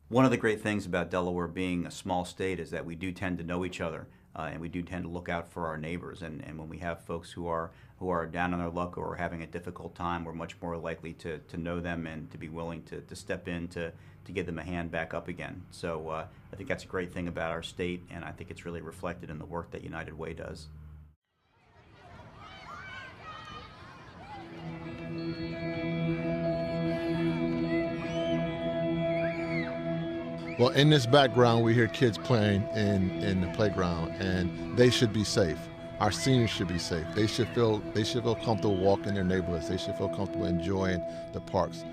One of the great things about Delaware being a small state is that we do tend to know each other, and we do tend to look out for our neighbors. And when we have folks who are down on their luck or having a difficult time, we're much more likely to know them and to be willing to step in to give them a hand back up again. So I think that's a great thing about our state, and I think it's really reflected in the work that United Way does. Well, in this background, we hear kids playing in the playground, and they should be safe. Our seniors should be safe. They should feel comfortable walking their neighborhoods. They should feel comfortable enjoying the parks.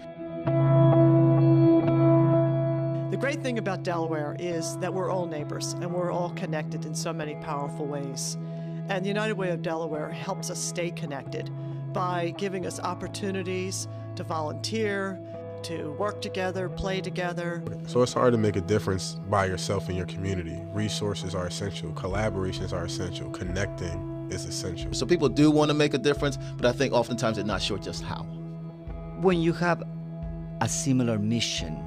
The great thing about Delaware is that we're all neighbors and we're all connected in so many powerful ways. And the United Way of Delaware helps us stay connected by giving us opportunities to volunteer, to work together, play together. So it's hard to make a difference by yourself in your community. Resources are essential, collaborations are essential, connecting is essential. So people do want to make a difference, but I think oftentimes they're not sure just how. When you have a similar mission,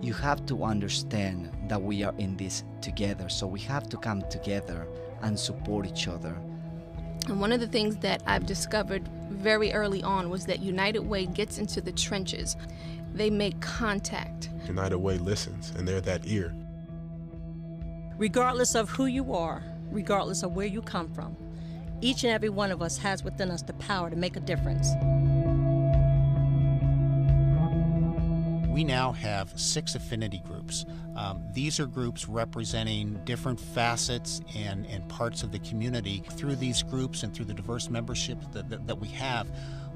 you have to understand that we are in this together. So we have to come together and support each other. And one of the things that I've discovered very early on was that United Way gets into the trenches. They make contact. United Way listens, and they're that ear. Regardless of who you are, regardless of where you come from, each and every one of us has within us the power to make a difference. We now have 6 affinity groups. These are groups representing different facets and parts of the community. Through these groups and through the diverse membership that we have,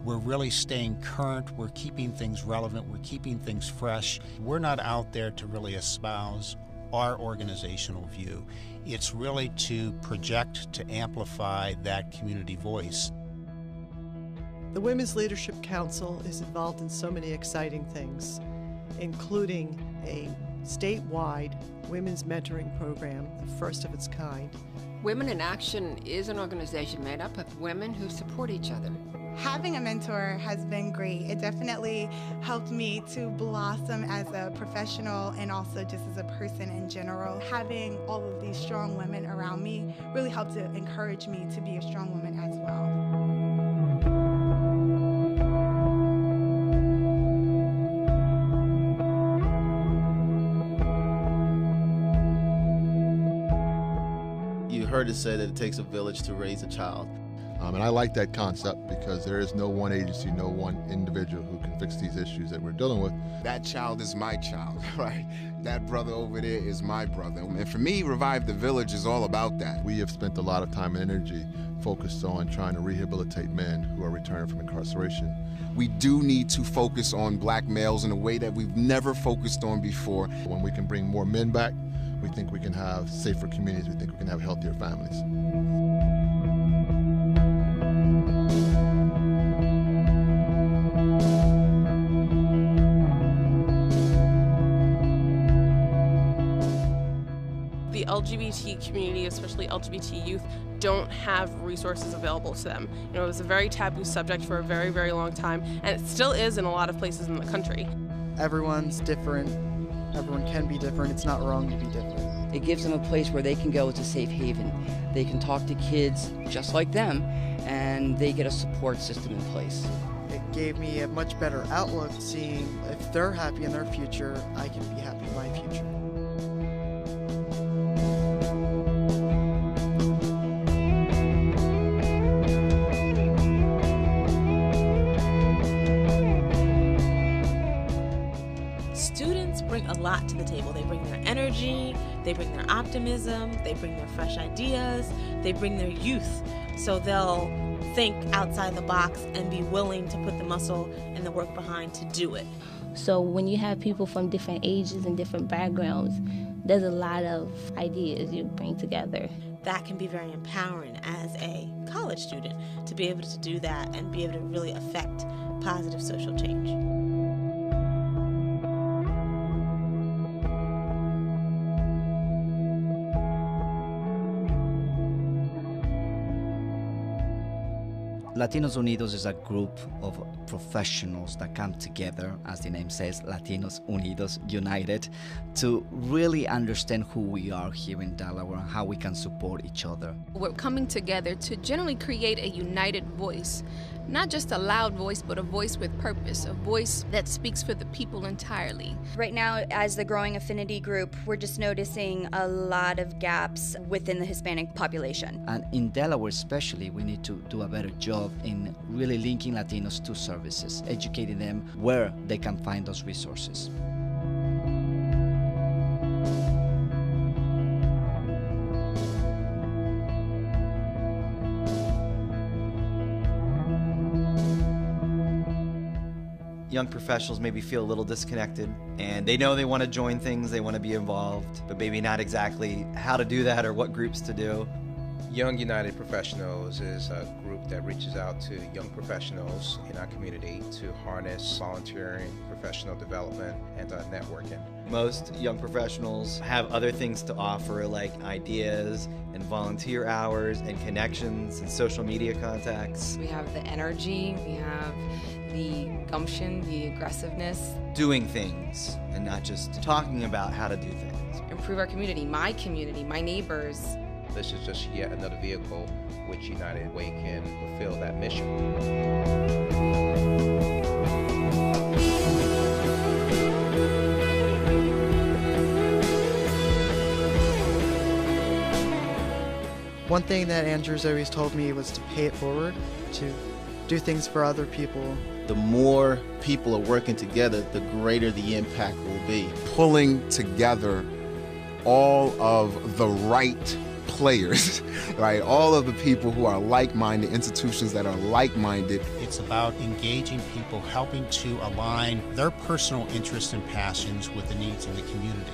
we're really staying current, we're keeping things relevant, we're keeping things fresh. We're not out there to really espouse our organizational view. It's really to project, to amplify that community voice. The Women's Leadership Council is involved in so many exciting things, including a statewide women's mentoring program, the first of its kind. Women in Action is an organization made up of women who support each other. Having a mentor has been great. It definitely helped me to blossom as a professional and also just as a person in general. Having all of these strong women around me really helped to encourage me to be a strong woman as well. You heard it said that it takes a village to raise a child. And I like that concept because there is no one agency, no one individual who can fix these issues that we're dealing with. That child is my child, right? That brother over there is my brother. And for me, Revive the Village is all about that. We have spent a lot of time and energy focused on trying to rehabilitate men who are returning from incarceration. We do need to focus on black males in a way that we've never focused on before. When we can bring more men back, we think we can have safer communities, we think we can have healthier families. The LGBT community, especially LGBT youth, don't have resources available to them. You know, it was a very taboo subject for a very, very long time, and it still is in a lot of places in the country. Everyone's different. Everyone can be different. It's not wrong to be different. It gives them a place where they can go. It's a safe haven. They can talk to kids just like them, and they get a support system in place. It gave me a much better outlook, seeing if they're happy in their future, I can be happy in my future. Students bring a lot to the table. They bring their energy, they bring their optimism, they bring their fresh ideas, they bring their youth. So they'll think outside the box and be willing to put the muscle and the work behind to do it. So when you have people from different ages and different backgrounds, there's a lot of ideas you bring together. That can be very empowering as a college student to be able to do that and be able to really affect positive social change. Latinos Unidos is a group of professionals that come together, as the name says, Latinos Unidos, united, to really understand who we are here in Delaware and how we can support each other. We're coming together to generally create a united voice, not just a loud voice, but a voice with purpose, a voice that speaks for the people entirely. Right now, as the growing affinity group, we're just noticing a lot of gaps within the Hispanic population. And in Delaware especially, we need to do a better job in really linking Latinos to services, educating them where they can find those resources. Young professionals maybe feel a little disconnected, and they know they want to join things, they want to be involved, but maybe not exactly how to do that or what groups to do. Young United Professionals is a group that reaches out to young professionals in our community to harness volunteering, professional development, and networking. Most young professionals have other things to offer, like ideas and volunteer hours and connections and social media contacts. We have the energy, we have the gumption, the aggressiveness. Doing things and not just talking about how to do things. Improve our community, my neighbors. This is just yet another vehicle which United Way can fulfill that mission. One thing that Andrew's always told me was to pay it forward, to do things for other people. The more people are working together, the greater the impact will be. Pulling together all of the right players, right? All of the people who are like-minded, institutions that are like-minded. It's about engaging people, helping to align their personal interests and passions with the needs of the community.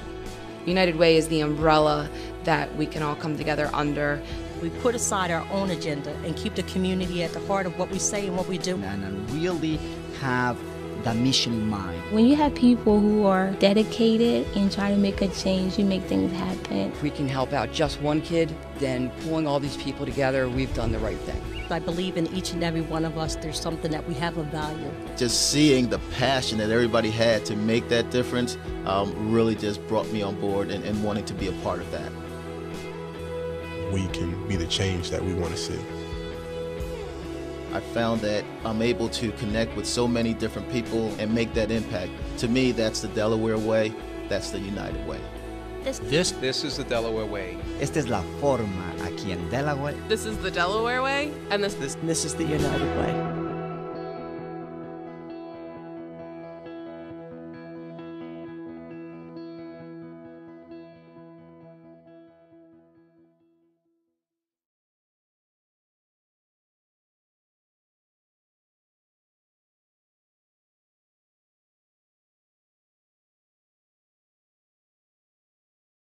United Way is the umbrella that we can all come together under. We put aside our own agenda and keep the community at the heart of what we say and what we do. And really have the mission in mind. When you have people who are dedicated and try to make a change, you make things happen. If we can help out just one kid, then pulling all these people together, we've done the right thing. I believe in each and every one of us, there's something that we have of value. Just seeing the passion that everybody had to make that difference really just brought me on board and wanting to be a part of that. We can be the change that we want to see. I found that I'm able to connect with so many different people and make that impact. To me, that's the Delaware way, that's the United Way. This is the Delaware Way. Esta es la forma aquí en Delaware. This is the Delaware Way, and this is the United Way.